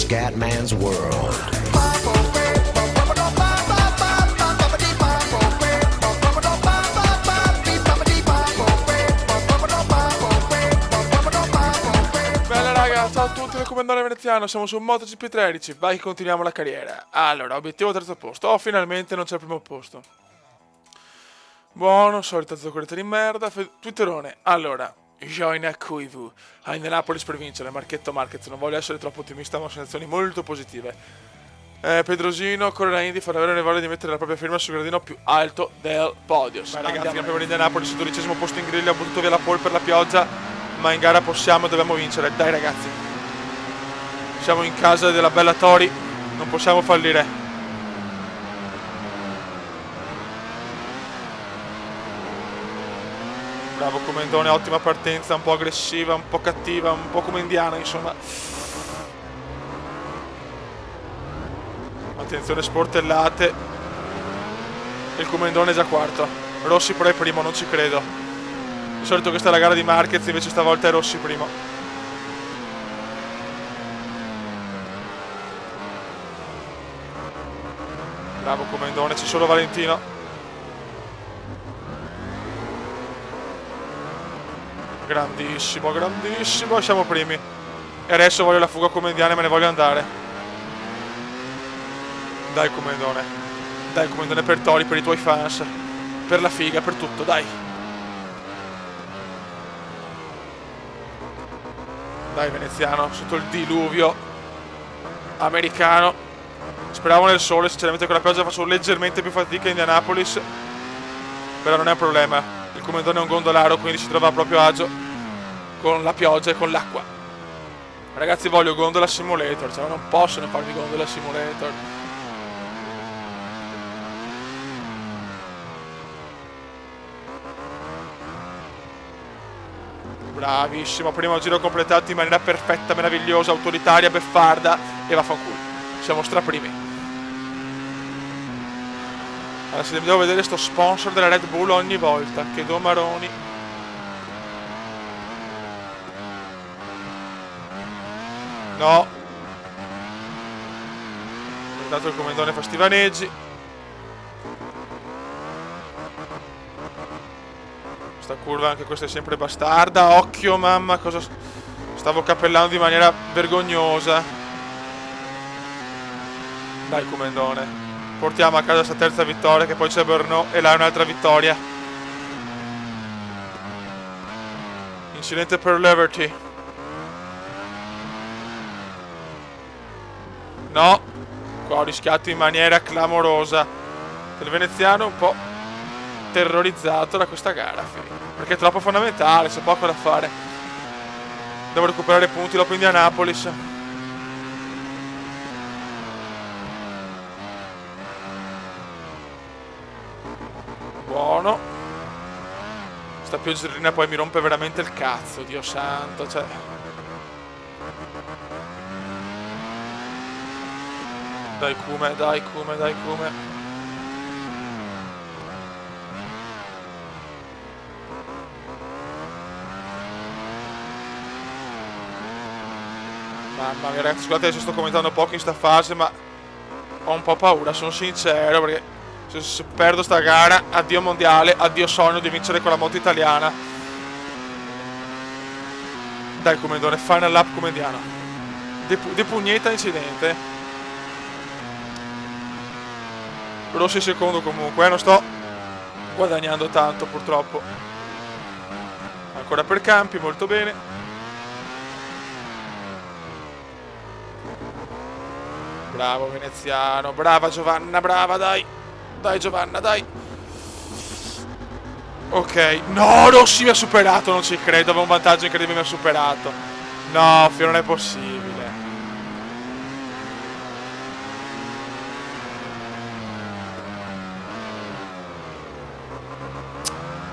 Scatman's World. Bella raga, ciao a tutti del comandante veneziano, siamo su MotoGP 13, vai che continuiamo la carriera. Allora, obiettivo terzo posto, oh finalmente non c'è il primo posto. Buono, solita zoccoletta di merda, twitterone. Allora, join a Kuivu, Indianapolis per vincere, Marchetto Marquez, non voglio essere troppo ottimista ma ho sensazioni molto positive. Pedrosino correrà Indy, farà avere le voglia di mettere la propria firma sul gradino più alto del podio. Beh ragazzi, abbiamo per Indianapolis, 12° posto in griglia, ha buttato via la pole per la pioggia, ma in gara possiamo e dobbiamo vincere, dai ragazzi. Siamo in casa della bella Tori, non possiamo fallire. Bravo Comendone, ottima partenza, un po' aggressiva, un po' cattiva, un po' come indiana, insomma. Attenzione sportellate. Il Comendone è già quarto. Rossi però è primo, non ci credo. Di solito questa è la gara di Marquez, invece stavolta è Rossi primo. Bravo Comendone, c'è solo Valentino. Grandissimo, grandissimo, siamo primi. E adesso voglio la fuga comendiana e me ne voglio andare. Dai Comendone per Tori, per i tuoi fans, per la figa, per tutto, dai. Dai veneziano, sotto il diluvio americano. Speravo nel sole, sinceramente con la pioggia faccio leggermente più fatica in Indianapolis. Però non è un problema. Il Comendone è un gondolaro, quindi si trova a proprio agio con la pioggia e con l'acqua. Ragazzi, voglio Gondola Simulator, cioè non posso non farmi Gondola Simulator. Bravissimo, primo giro completato in maniera perfetta, meravigliosa, autoritaria, beffarda e vaffanculo. Siamo straprimi. Allora, se devo vedere sto sponsor della Red Bull ogni volta, che domaroni. No. Intanto il Comendone fa stivaneggi. Questa curva anche questa è sempre bastarda. Occhio mamma, cosa stavo cappellando di maniera vergognosa. Dai Comendone, portiamo a casa questa terza vittoria, che poi c'è Brno e là è un'altra vittoria. Incidente per Liberty. No, qua ho rischiato in maniera clamorosa. Il veneziano un po' terrorizzato da questa gara, perché è troppo fondamentale, c'è poco da fare. Devo recuperare punti dopo Indianapolis. Buono. Sta pioggerina poi mi rompe veramente il cazzo, Dio santo, cioè. Dai Kume, dai Kume, dai Kume. Mamma mia ragazzi, scusate se sto commentando poco in sta fase, ma ho un po' paura, sono sincero, perché se perdo sta gara, addio mondiale, addio sogno di vincere con la moto italiana. Dai Comendone, final lap comendiano. Depugneta incidente. Rossi secondo comunque, non sto guadagnando tanto purtroppo. Ancora per Campi, molto bene. Bravo veneziano, brava Giovanna, brava, dai. Dai Giovanna, dai. Ok, no, Rossi mi ha superato, non ci credo, aveva un vantaggio incredibile, mi ha superato. No, Fio, non è possibile.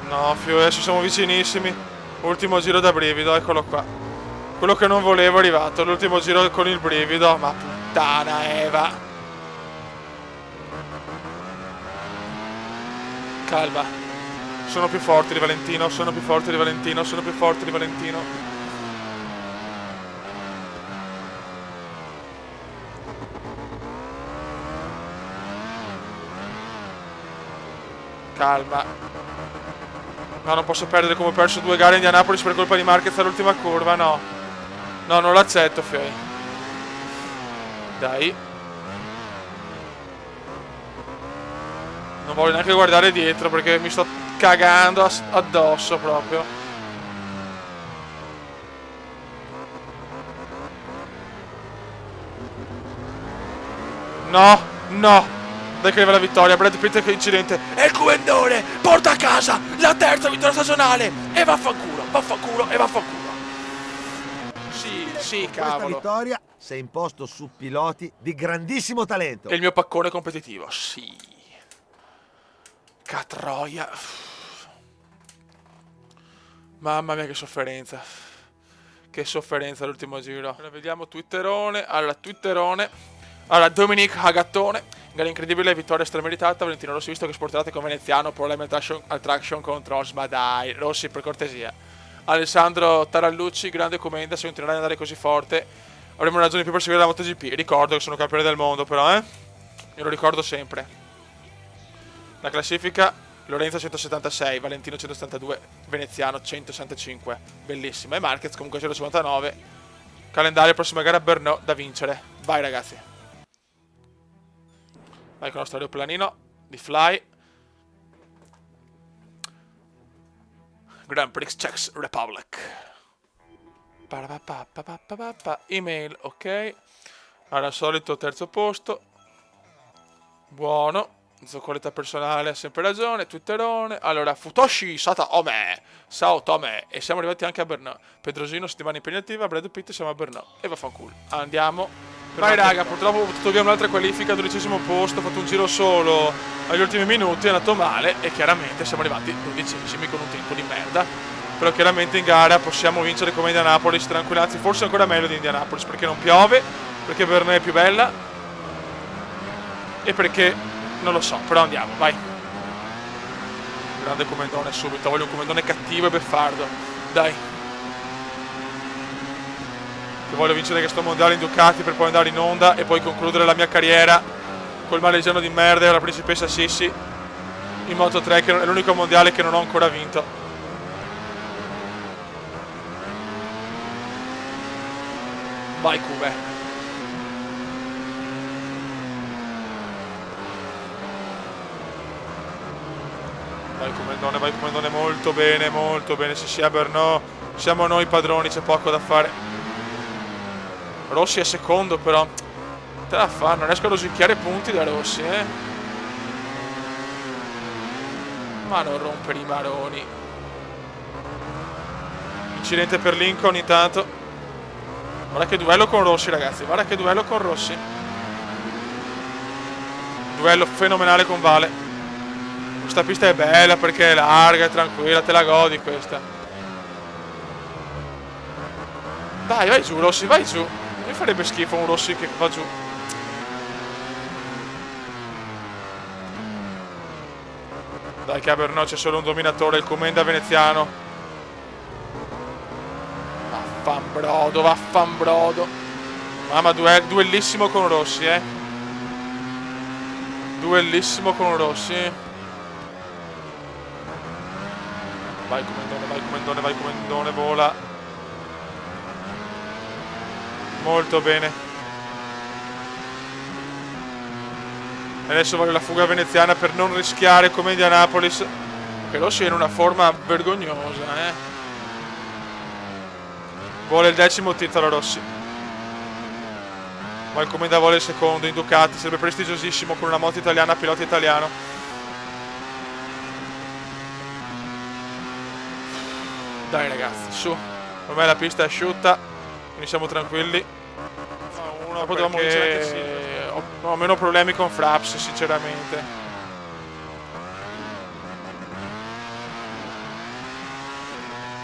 No, Fio, adesso siamo vicinissimi. Ultimo giro da brivido, eccolo qua. Quello che non volevo è arrivato, l'ultimo giro con il brivido, ma puttana Eva. Calma. Sono più forti di Valentino, sono più forti di Valentino, sono più forti di Valentino. calma. No, non posso perdere come ho perso 2 gare in Indianapolis per colpa di Marquez all'ultima curva, no. No, non l'accetto, Fioi. Dai. Non voglio neanche guardare dietro perché mi sto cagando addosso proprio. No, no. Dai che arriva la vittoria. Brad Pitt che incidente. E il Cuvendone porta a casa la terza vittoria stagionale. E vaffanculo, vaffanculo e vaffanculo. Sì, cavolo. Questa vittoria si è imposto su piloti di grandissimo talento. E il mio paccone competitivo, sì. Catroia. Mamma mia che sofferenza. Che sofferenza l'ultimo giro. Allora, vediamo Twitterone. Allora, Dominic Hagattone. Gara incredibile, vittoria strameritata. Valentino Rossi, visto che sporterate con Veneziano, problemi al traction control. Ma dai, Rossi, per cortesia. Alessandro Tarallucci, grande commenda. Se continuerai ad andare così forte, avremo ragione più per seguire la MotoGP. Ricordo che sono campione del mondo, però, Io lo ricordo sempre. La classifica: Lorenzo 176, Valentino 172, Veneziano 165. Bellissima. E Marquez comunque 159. Calendario, prossima gara Brno da vincere. Vai ragazzi. Vai con il nostro aeroplanino di Fly. Grand Prix Czech Republic. Email, ok. Allora, al solito terzo posto. Buono. Zoccoletta personale ha sempre ragione. Twitterone. Allora, Futoshi Sataome. Saotome. E siamo arrivati anche a Brno. Pedrosino, settimana impegnativa. Brad Pitt, siamo a Brno. E vaffanculo. Andiamo. Vai raga, purtroppo ho potuto via un'altra qualifica, 12° posto, ho fatto un giro solo agli ultimi minuti, è andato male e chiaramente siamo arrivati 12esimi con un tempo di merda. Però chiaramente in gara possiamo vincere come Indianapolis, tranquillazzi, forse ancora meglio di Indianapolis perché non piove, perché Brno è più bella e perché non lo so, però andiamo, vai. Grande commendone subito, voglio un commendone cattivo e beffardo, dai. Voglio vincere questo mondiale in Ducati per poi andare in onda e poi concludere la mia carriera col mareggiano di merda e la principessa Sissi in Moto3, che è l'unico mondiale che non ho ancora vinto. Vai Cube. Vai comandone, molto bene, se sia Brno siamo noi padroni, c'è poco da fare. Rossi è secondo, però te la fa, non riesco a rosicchiare punti da Rossi, Ma non rompere i maroni. Incidente per Lincoln intanto. Guarda che duello con Rossi, ragazzi, guarda che duello con Rossi. Duello fenomenale con Vale. Questa pista è bella perché è larga, è tranquilla, te la godi questa. Dai, vai giù Rossi, vai giù. Mi farebbe schifo un Rossi che va giù. Dai che a Brno c'è solo un dominatore, il commenda veneziano. Vaffanbrodo. Mamma, duellissimo con Rossi, Duellissimo con Rossi. Vai comandone, vola. Molto bene. E adesso voglio la fuga veneziana per non rischiare come Indianapolis, che Rossi è in una forma vergognosa, Vuole il 10° titolo Rossi. Ma il commenda vuole il secondo in Ducati, sarebbe prestigiosissimo con una moto italiana, pilota italiano. Dai ragazzi, su. Ormai la pista è asciutta, quindi siamo tranquilli. No, potevamo vincere anche sì. Ho meno problemi con Fraps, sinceramente.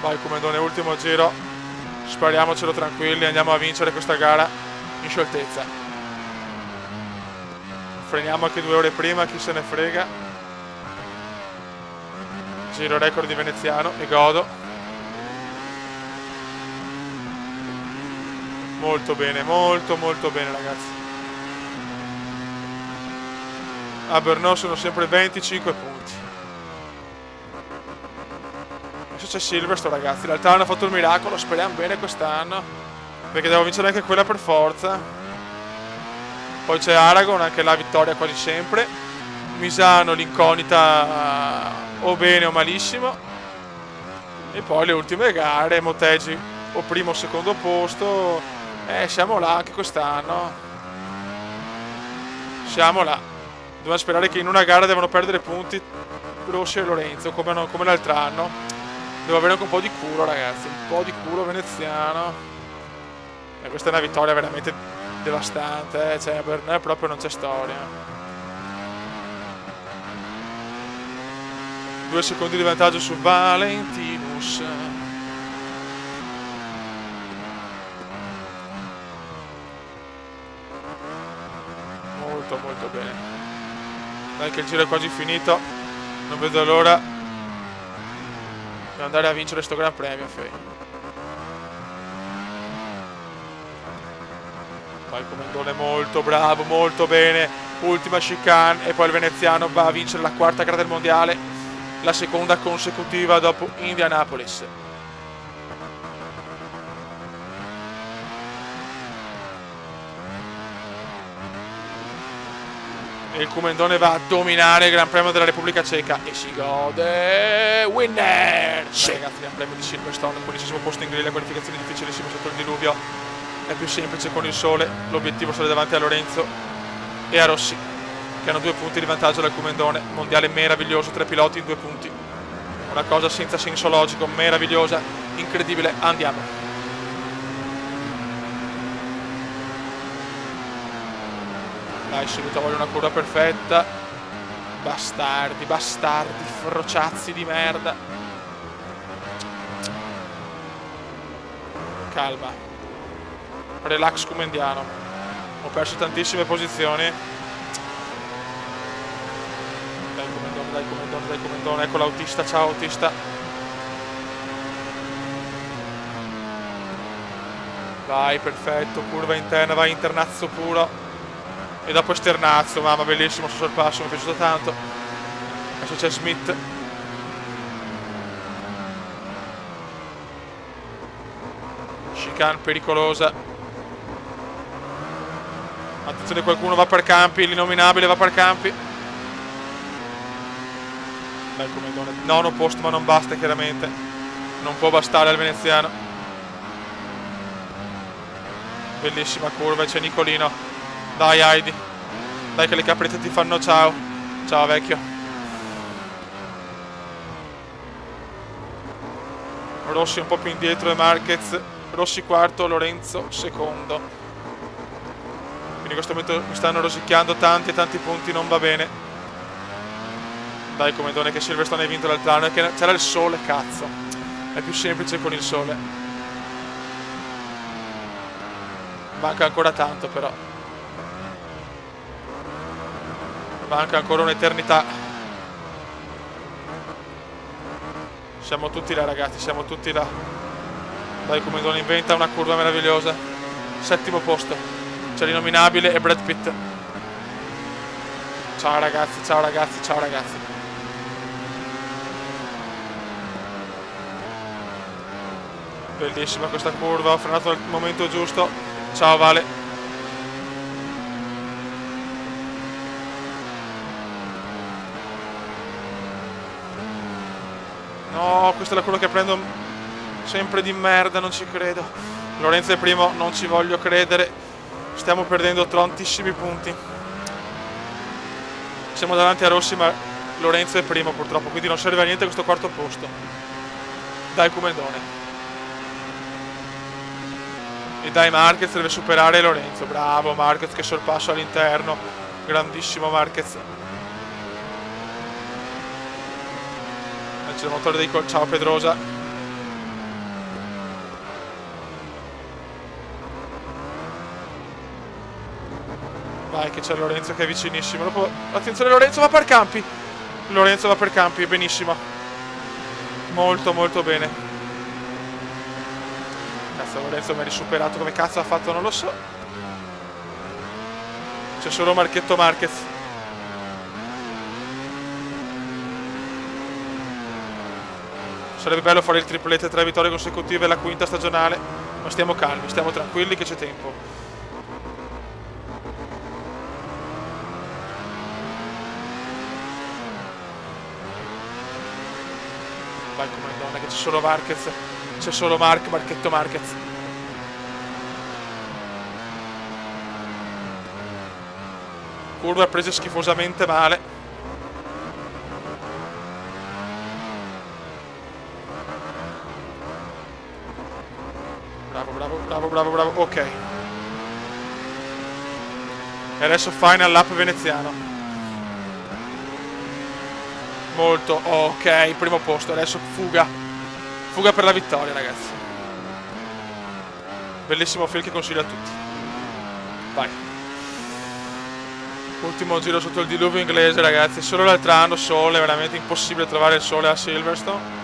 Vai comandone, ultimo giro. Spariamocelo tranquilli, andiamo a vincere questa gara in scioltezza. Freniamo anche 2 ore prima, chi se ne frega. Giro record di veneziano, mi godo. Molto bene ragazzi. A Brno sono sempre 25 punti. c'è Silverstone, ragazzi. L'altro anno ha fatto il miracolo, speriamo bene quest'anno, perché devo vincere anche quella per forza. Poi c'è Aragon, anche la vittoria quasi sempre. Misano, l'incognita o bene o malissimo. E poi le ultime gare, Motegi o primo o secondo posto. Siamo là anche quest'anno. Siamo là. Dobbiamo sperare che in una gara devono perdere punti Rossi e Lorenzo, come l'altro anno. Devo avere anche un po' di culo, ragazzi. Un po' di culo veneziano. E questa è una vittoria veramente devastante, cioè per me proprio non c'è storia. 2 secondi di vantaggio su Valentinus. Molto molto bene. Dai che il giro è quasi finito. Non vedo l'ora di andare a vincere sto Gran Premio, Fei. Vai Comendone, molto bravo, molto bene. Ultima chicane e poi il veneziano va a vincere la 4ª gara del mondiale, la 2ª consecutiva dopo Indianapolis. E il Comendone va a dominare il Gran Premio della Repubblica Ceca e si gode. Winner! Sì. Ragazzi, Gran Premio di Silverstone, 15° posto in griglia, qualificazione difficilissima sotto il diluvio. È più semplice con il sole, l'obiettivo sarà davanti a Lorenzo e a Rossi, che hanno 2 punti di vantaggio dal Comendone. Mondiale meraviglioso, 3 piloti in 2 punti, una cosa senza senso logico, meravigliosa, incredibile. Andiamo. Dai, subito voglio una curva perfetta. Bastardi, bastardi, frociazzi di merda. Calma. Relax comendiano. Ho perso tantissime posizioni. Dai Comendone, dai Comendone, dai Comendone. Ecco l'autista, ciao autista. Vai, perfetto. Curva interna, vai internazzo puro. E dopo esternazzo, mamma, bellissimo sul sorpasso, mi è piaciuto tanto. Adesso c'è Smith. Chicane pericolosa. Attenzione, qualcuno va per campi, l'innominabile va per campi. Dai Comendone, nono posto ma non basta chiaramente. Non può bastare al veneziano. Bellissima curva, c'è Nicolino. Dai Heidi, dai che le caprette ti fanno ciao. Ciao vecchio. Rossi un po' più indietro e Marquez. Rossi quarto, Lorenzo secondo. In questo momento mi stanno rosicchiando tanti punti, non va bene. Dai Comendone che Silverstone hai vinto l'altro anno, che c'era il sole, cazzo. È più semplice con il sole. Manca ancora tanto però. Manca ancora un'eternità. Siamo tutti là, ragazzi, siamo tutti là. Dai Comendone, inventa una curva meravigliosa. 7° posto. C'è l'innominabile e Brad Pitt. Ciao ragazzi, ciao ragazzi, ciao ragazzi. Bellissima questa curva, ho frenato al momento giusto. Ciao Vale. No, questa è la curva che prendo sempre di merda, non ci credo. Lorenzo è primo, non ci voglio credere. Stiamo perdendo tantissimi punti. Siamo davanti a Rossi, ma Lorenzo è primo purtroppo, quindi non serve a niente questo 4° posto. Dai Comendone. E dai Marquez, deve superare Lorenzo. Bravo Marquez, che sorpasso all'interno. Grandissimo Marquez. C'è il motore dei ciao Pedrosa. Vai che c'è Lorenzo che è vicinissimo. Dopo, attenzione, Lorenzo va per campi. Lorenzo va per campi, benissimo. Molto molto bene. Cazzo, Lorenzo mi ha risuperato. Come cazzo ha fatto non lo so. C'è solo Marchetto Marquez. Sarebbe bello fare il triplete, 3 vittorie consecutive, la quinta stagionale. Ma stiamo calmi, stiamo tranquilli che c'è tempo. Vai comandone, che c'è solo Marquez. C'è solo Marchetto Marquez. Curva presa schifosamente male. Bravo. Ok. E adesso final lap veneziano. Molto. Ok, primo posto. Adesso fuga. Fuga per la vittoria, ragazzi. Bellissimo film che consiglio a tutti. Vai. Ultimo giro sotto il diluvio inglese, ragazzi. Solo l'altro anno sole. È veramente impossibile trovare il sole a Silverstone.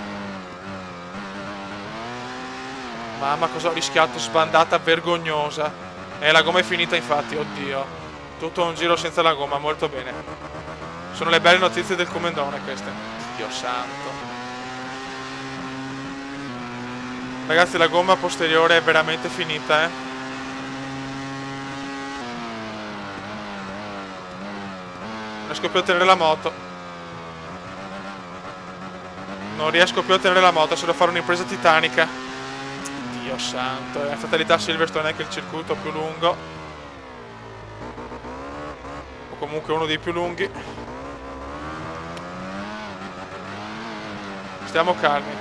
Mamma, cosa ho rischiato, sbandata vergognosa. La gomma è finita, infatti, oddio. Tutto un giro senza la gomma, molto bene. Sono le belle notizie del commendone queste. Dio santo. Ragazzi, la gomma posteriore è veramente finita, Non riesco più a tenere la moto. Non riesco più a tenere la moto, se devo fare un'impresa titanica. Dio santo, la fatalità Silverstone è che il circuito più lungo, o comunque uno dei più lunghi. Stiamo calmi.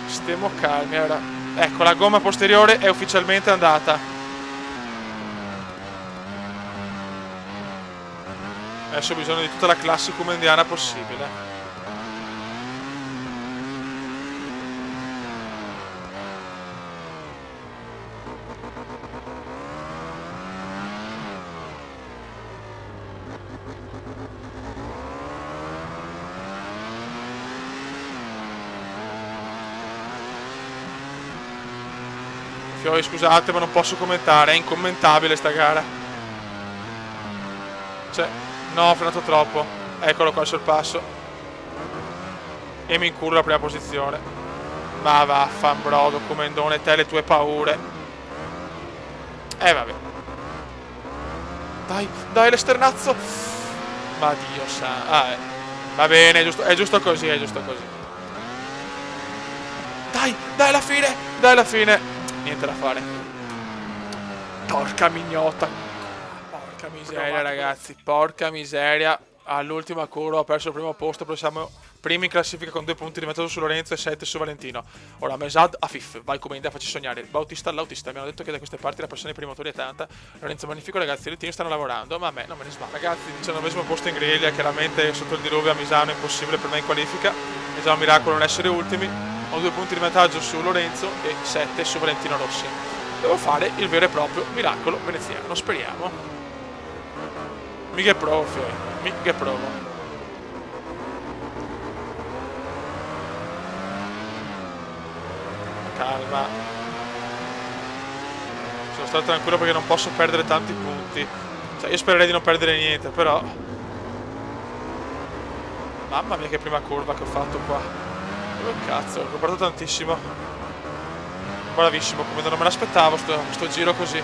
Stiamo calmi. Allora, ecco, la gomma posteriore è ufficialmente andata. Adesso ho bisogno di tutta la classe comendiana possibile. Scusate, ma non posso commentare, è incommentabile sta gara. Cioè, no, ho frenato troppo. Eccolo qua il sorpasso. E mi inculo la prima posizione. Ma vaffanbrodo, comendone, te le tue paure. Vabbè. Dai, l'esternazzo. Ma Dio sa. Va bene, è giusto così, è giusto così. Dai, la fine. Niente da fare. Porca mignotta. Porca miseria, ragazzi. Porca miseria. All'ultima curva ho perso il primo posto, però siamo primi in classifica con 2 punti di vantaggio su Lorenzo e 7 su Valentino. Ora Mesad Afif, vai come idea, facci sognare. Il Bautista all'autista. Mi hanno detto che da queste parti la pressione per i motori è tanta. Lorenzo magnifico, ragazzi, il team stanno lavorando, ma a me non me ne sbaglio. Ragazzi, 19esimo posto in griglia, chiaramente sotto il diluvio a Misano, impossibile per me in qualifica. È già un miracolo non essere ultimi. Ho 2 punti di vantaggio su Lorenzo e 7 su Valentino Rossi. Devo fare il vero e proprio miracolo veneziano, speriamo. Mica provo, mica provo. Calma. Sono stato tranquillo perché non posso perdere tanti punti. Cioè, io spererei di non perdere niente, però... Mamma mia che prima curva che ho fatto qua. Oh cazzo, ho perso tantissimo. Bravissimo, come non me l'aspettavo sto giro così.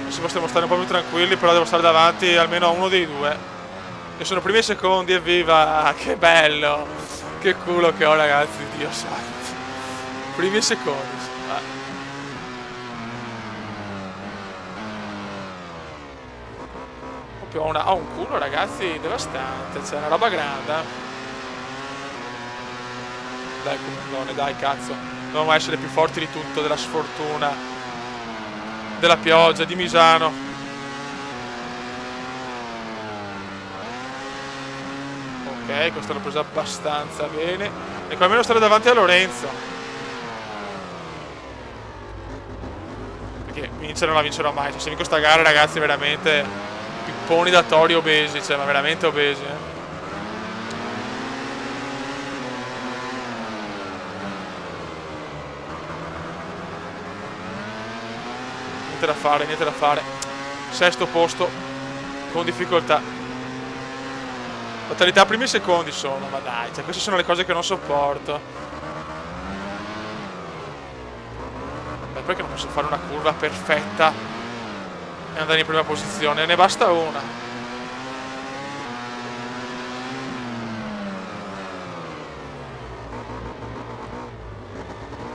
Adesso possiamo stare un po' più tranquilli, però devo stare davanti almeno a uno dei due. E sono primi e secondi, evviva! Che bello! Che culo che ho, ragazzi, Dio santo. Primi e secondi. Ho un culo, ragazzi, devastante. C'è una roba grande. Dai, comandone, dai, cazzo. Dobbiamo essere più forti di tutto, della sfortuna, della pioggia, di Misano. Ok, questa l'ho presa abbastanza bene. E qua almeno stare davanti a Lorenzo. Perché vincere non la vincerò mai. Cioè, se vinco sta gara, ragazzi, veramente... Pipponi da tori obesi, cioè, ma veramente obesi, Niente da fare, niente da fare. 6º posto con difficoltà. Fatalità primi e secondi sono, ma dai, cioè, queste sono le cose che non sopporto. Beh, perché non posso fare una curva perfetta e andare in prima posizione? Ne basta una.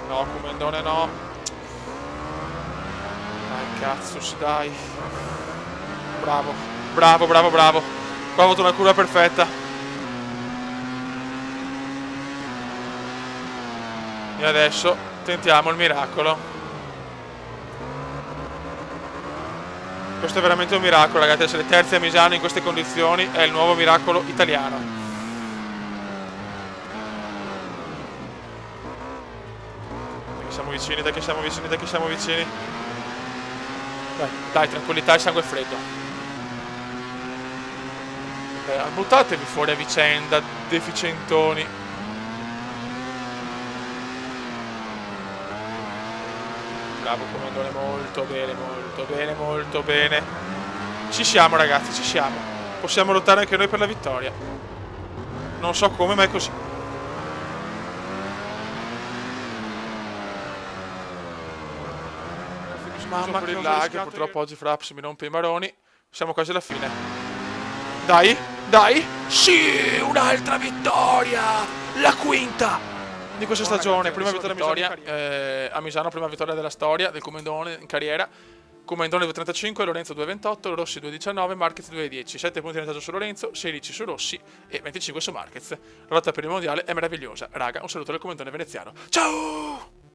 No, Comendone no. Dai, cazzo, dai. Bravo, bravo, bravo, bravo. Qua ho avuto una curva perfetta. E adesso tentiamo il miracolo. Questo è veramente un miracolo, ragazzi. Essere terzi a Misano in queste condizioni è il nuovo miracolo italiano. Siamo vicini, dai che siamo vicini, dai che siamo vicini. Dai, tranquillità e sangue freddo. Buttatevi fuori a vicenda, deficientoni. Bravo Comandone, molto bene, molto bene, molto bene. Ci siamo ragazzi, ci siamo. Possiamo lottare anche noi per la vittoria. Non so come, ma è così. Mamma per il lag, purtroppo oggi Fraps mi rompe i maroni. Siamo quasi alla fine. Dai, dai. Sì, un'altra vittoria. La quinta di questa stagione. Prima vittoria a Misano, prima vittoria della storia del Comendone in carriera. Comendone 2.35, Lorenzo 2.28, Rossi 2.19, Marquez 2.10. 7 punti di vantaggio su Lorenzo, 16 su Rossi e 25 su Marquez. La lotta per il mondiale è meravigliosa. Raga, un saluto dal Comendone veneziano. Ciao!